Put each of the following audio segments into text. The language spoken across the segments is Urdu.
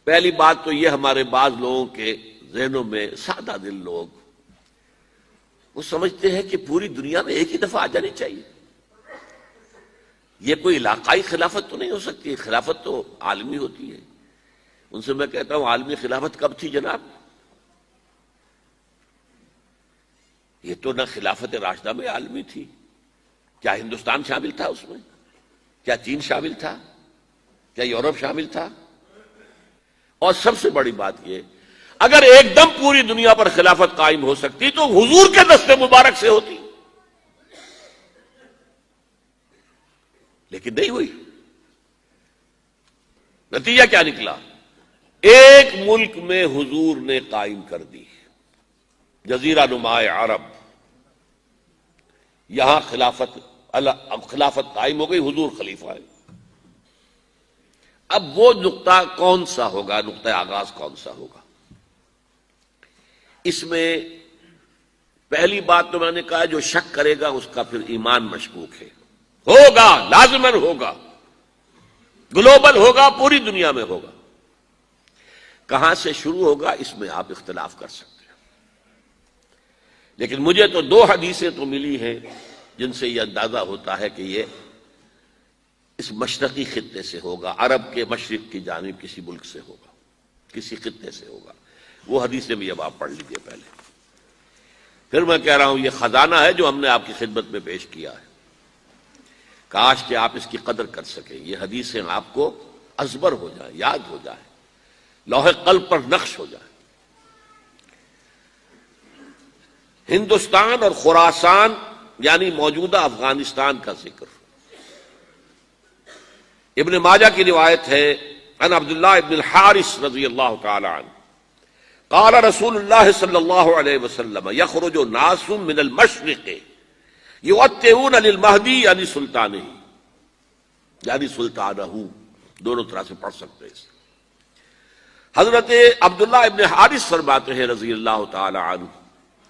پہلی بات تو یہ ہمارے بعض لوگوں کے ذہنوں میں سادہ دل لوگ وہ سمجھتے ہیں کہ پوری دنیا میں ایک ہی دفعہ آ جانی چاہیے. یہ کوئی علاقائی خلافت تو نہیں ہو سکتی، خلافت تو عالمی ہوتی ہے. ان سے میں کہتا ہوں عالمی خلافت کب تھی جناب؟ یہ تو نہ خلافت راشدہ میں عالمی تھی. کیا ہندوستان شامل تھا اس میں؟ کیا چین شامل تھا؟ کیا یورپ شامل تھا؟ اور سب سے بڑی بات یہ، اگر ایک دم پوری دنیا پر خلافت قائم ہو سکتی تو حضور کے دست مبارک سے ہوتی، لیکن نہیں ہوئی. نتیجہ کیا نکلا؟ ایک ملک میں حضور نے قائم کر دی، جزیرہ نما عرب، یہاں خلافت قائم ہو گئی، حضور خلیفہ ہے. اب وہ نقطہ کون سا ہوگا، نقطہ آغاز کون سا ہوگا؟ اس میں پہلی بات تو میں نے کہا جو شک کرے گا اس کا پھر ایمان مشکوک ہے. ہوگا، لازماً ہوگا، گلوبل ہوگا، پوری دنیا میں ہوگا. کہاں سے شروع ہوگا اس میں آپ اختلاف کر سکتے ہیں، لیکن مجھے تو دو حدیثیں تو ملی ہیں جن سے یہ اندازہ ہوتا ہے کہ یہ اس مشرقی خطے سے ہوگا، عرب کے مشرق کی جانب کسی ملک سے ہوگا، کسی خطے سے ہوگا. وہ حدیثیں بھی اب آپ پڑھ لیجئے پہلے. پھر میں کہہ رہا ہوں یہ خزانہ ہے جو ہم نے آپ کی خدمت میں پیش کیا ہے، کاش کہ آپ اس کی قدر کر سکیں. یہ حدیثیں آپ کو ازبر ہو جائیں، یاد ہو جائیں، لوح قلب پر نقش ہو جائیں. ہندوستان اور خراسان یعنی موجودہ افغانستان کا ذکر. ابن ماجہ کی روایت ہے عن عبداللہ ابن الحارث رضی اللہ تعالی عنہ قال رسول اللہ صلی اللہ علیہ وسلم یخرج ناس من المشرق یؤتئون للمہدی یعنی سلطانہ، یعنی سلطانہ، دونوں طرح سے پڑھ سکتے ہیں. حضرت عبداللہ ابن حارث فرماتے ہیں رضی اللہ تعالی عنہ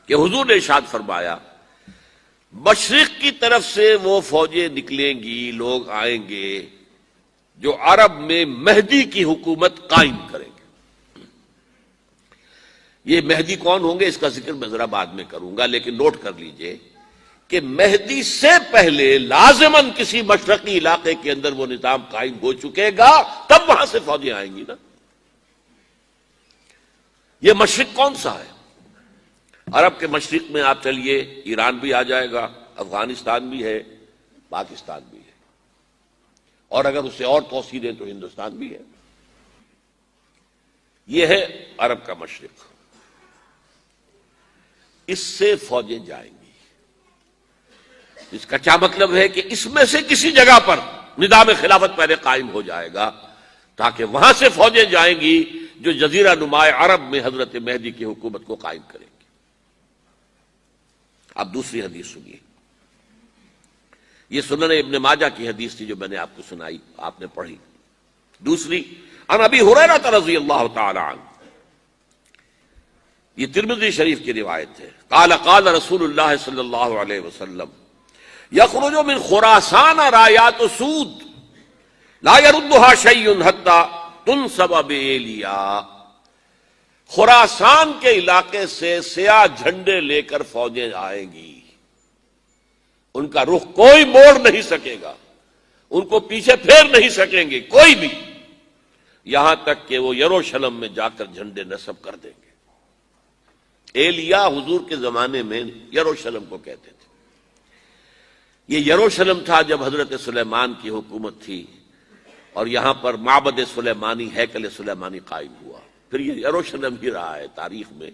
کہ حضور نے ارشاد فرمایا مشرق کی طرف سے وہ فوجیں نکلیں گی، لوگ آئیں گے جو عرب میں مہدی کی حکومت قائم کریں گے. یہ مہدی کون ہوں گے اس کا ذکر میں ذرا بعد میں کروں گا، لیکن نوٹ کر لیجئے کہ مہدی سے پہلے لازماً کسی مشرقی علاقے کے اندر وہ نظام قائم ہو چکے گا، تب وہاں سے فوجیں آئیں گی نا. یہ مشرق کون سا ہے؟ عرب کے مشرق میں آپ چلیے ایران بھی آ جائے گا، افغانستان بھی ہے، پاکستان بھی ہے، اور اگر اسے اور توسیع دیں تو ہندوستان بھی ہے. یہ ہے عرب کا مشرق. اس سے فوجیں جائیں گی. اس کا کیا مطلب ہے کہ اس میں سے کسی جگہ پر نظام خلافت پہلے قائم ہو جائے گا تاکہ وہاں سے فوجیں جائیں گی جو جزیرہ نما عرب میں حضرت مہدی کی حکومت کو قائم کریں گی. اب دوسری حدیث سنیے. یہ سنن ابن ماجہ کی حدیث تھی جو میں نے آپ کو سنائی، آپ نے پڑھی. دوسری عن ابی ہریرہ رضی اللہ تعالی عنہ، یہ ترمذی شریف کی روایت ہے. قال قال رسول اللہ صلی اللہ علیہ وسلم یخرج من خراسان رایات سود لا يردها شیء حتی تنصب بایلیا. خراسان کے علاقے سے سیاہ جھنڈے لے کر فوجیں آئیں گی، ان کا رخ کوئی موڑ نہیں سکے گا، ان کو پیچھے پھیر نہیں سکیں گے کوئی بھی، یہاں تک کہ وہ یروشلم میں جا کر جھنڈے نصب کر دیں گے. ایلیا حضور کے زمانے میں یروشلم کو کہتے تھے. یہ یروشلم تھا جب حضرت سلیمان کی حکومت تھی اور یہاں پر معبد سلیمانی، ہیکل سلیمانی قائم ہوا. پھر یہ یروشلم ہی رہا ہے تاریخ میں،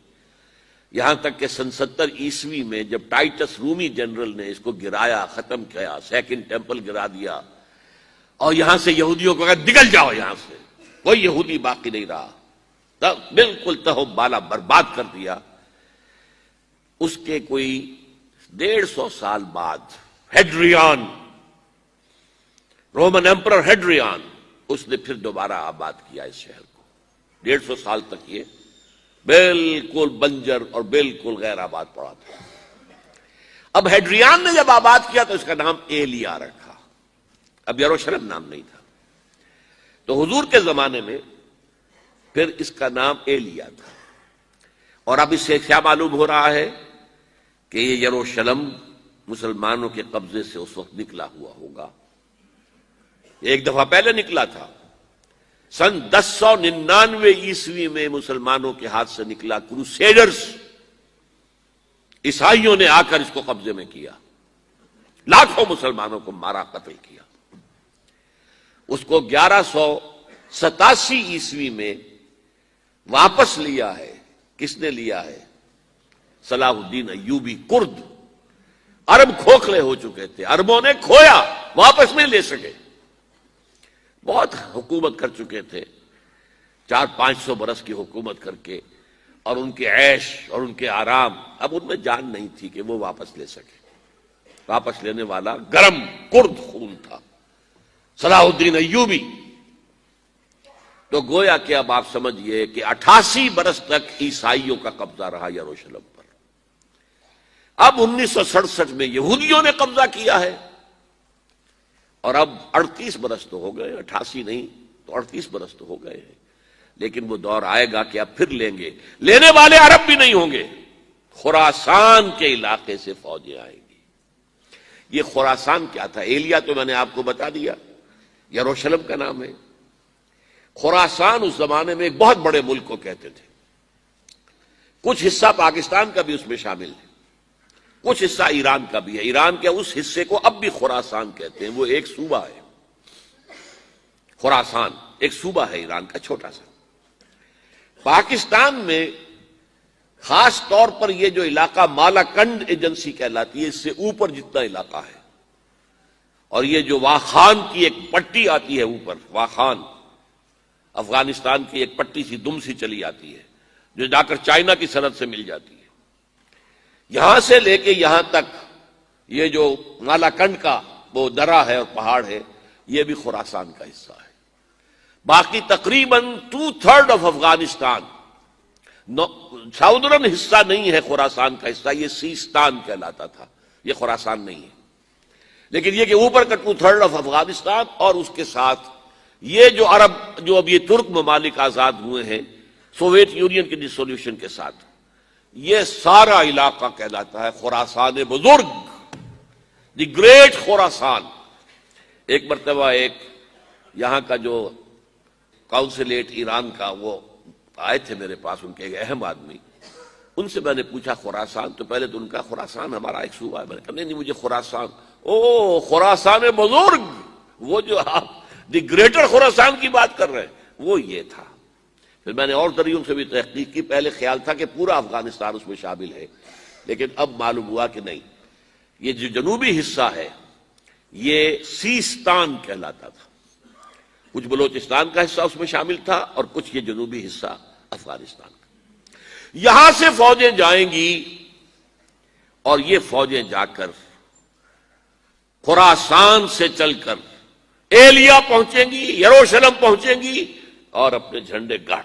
یہاں تک کہ سن 70 عیسوی میں جب ٹائٹس رومی جنرل نے اس کو گرایا، ختم کیا، سیکنڈ ٹیمپل گرا دیا اور یہاں سے یہودیوں کو کہا نکل جاؤ، یہاں سے کوئی یہودی باقی نہیں رہا، تب بالکل تہو بالا برباد کر دیا. اس کے کوئی 150 سال بعد ہیڈریان، رومن ایمپرر ہیڈریان، اس نے پھر دوبارہ آباد کیا اس شہر کو. 150 سال تک یہ بالکل بنجر اور بالکل غیر آباد پڑا تھا. اب ہیڈریان نے جب آباد کیا تو اس کا نام ایلیا رکھا، اب یروشلم نام نہیں تھا. تو حضور کے زمانے میں پھر اس کا نام ایلیا تھا. اور اب اس سے کیا معلوم ہو رہا ہے کہ یہ یروشلم مسلمانوں کے قبضے سے اس وقت نکلا ہوا ہوگا. ایک دفعہ پہلے نکلا تھا، سن 1099 عیسوی میں مسلمانوں کے ہاتھ سے نکلا. کروسیڈرز، عیسائیوں نے آ کر اس کو قبضے میں کیا، لاکھوں مسلمانوں کو مارا، قتل کیا. اس کو 1187 عیسوی میں واپس لیا ہے. کس نے لیا ہے؟ صلاح الدین ایوبی. کرد عرب کھوکھلے ہو چکے تھے، عربوں نے کھویا، واپس نہیں لے سکے. بہت حکومت کر چکے تھے، 400-500 برس کی حکومت کر کے، اور ان کے عیش اور ان کے آرام اب ان میں جان نہیں تھی کہ وہ واپس لے سکے. واپس لینے والا گرم کرد خون تھا، صلاح الدین ایوبی. تو گویا کہ اب آپ سمجھئے کہ 88 برس تک عیسائیوں کا قبضہ رہا یروشلم پر. اب 1967 میں یہودیوں نے قبضہ کیا ہے، اور اب 38 برس تو ہو گئے، 88 نہیں تو 38 برس تو ہو گئے ہیں. لیکن وہ دور آئے گا کہ اب پھر لیں گے. لینے والے عرب بھی نہیں ہوں گے، خراسان کے علاقے سے فوجیں آئیں گی. یہ خراسان کیا تھا؟ ایلیا تو میں نے آپ کو بتا دیا، یروشلم کا نام ہے. خراسان اس زمانے میں ایک بہت بڑے ملک کو کہتے تھے. کچھ حصہ پاکستان کا بھی اس میں شامل ہے، کچھ حصہ ایران کا بھی ہے. ایران کے اس حصے کو اب بھی خراسان کہتے ہیں. وہ ایک صوبہ ہے، خراسان ایک صوبہ ہے ایران کا، چھوٹا سا. پاکستان میں خاص طور پر یہ جو علاقہ مالاکنڈ ایجنسی کہلاتی ہے، اس سے اوپر جتنا علاقہ ہے، اور یہ جو واخان کی ایک پٹی آتی ہے اوپر، واخان افغانستان کی ایک پٹی سی دم سی چلی آتی ہے جو جا کر چائنا کی سرحد سے مل جاتی ہے. یہاں سے لے کے یہاں تک یہ جو مالاکنڈ کا وہ درہ ہے اور پہاڑ ہے، یہ بھی خراسان کا حصہ ہے. باقی تقریباً 2/3 آف افغانستان ساؤدرن حصہ نہیں ہے خراسان کا حصہ، یہ سیستان کہلاتا تھا، یہ خراسان نہیں ہے. لیکن یہ کہ اوپر کا 2/3 آف افغانستان، اور اس کے ساتھ یہ جو عرب جو اب یہ ترک ممالک آزاد ہوئے ہیں سوویت یونین کی ڈسولوشن کے ساتھ، یہ سارا علاقہ کہلاتا ہے خراسان بزرگ، دی گریٹ خراسان. ایک مرتبہ ایک یہاں کا جو کاؤنسلیٹ ایران کا وہ آئے تھے میرے پاس، ان کے ایک اہم آدمی. ان سے میں نے پوچھا خراسان، تو پہلے تو ان کا خراسان ہمارا ایک صوبہ ہے. میں نے کہا نہیں مجھے خراسان. او خراسان بزرگ، وہ جو آپ دی گریٹر خراسان کی بات کر رہے ہیں وہ یہ تھا. پھر میں نے اور ذریعوں سے بھی تحقیق کی. پہلے خیال تھا کہ پورا افغانستان اس میں شامل ہے، لیکن اب معلوم ہوا کہ نہیں، یہ جو جنوبی حصہ ہے یہ سیستان کہلاتا تھا. کچھ بلوچستان کا حصہ اس میں شامل تھا اور کچھ یہ جنوبی حصہ افغانستان کا. یہاں سے فوجیں جائیں گی، اور یہ فوجیں جا کر خراسان سے چل کر ایلیا پہنچیں گی، یروشلم پہنچیں گی، اور اپنے جھنڈے گاڑ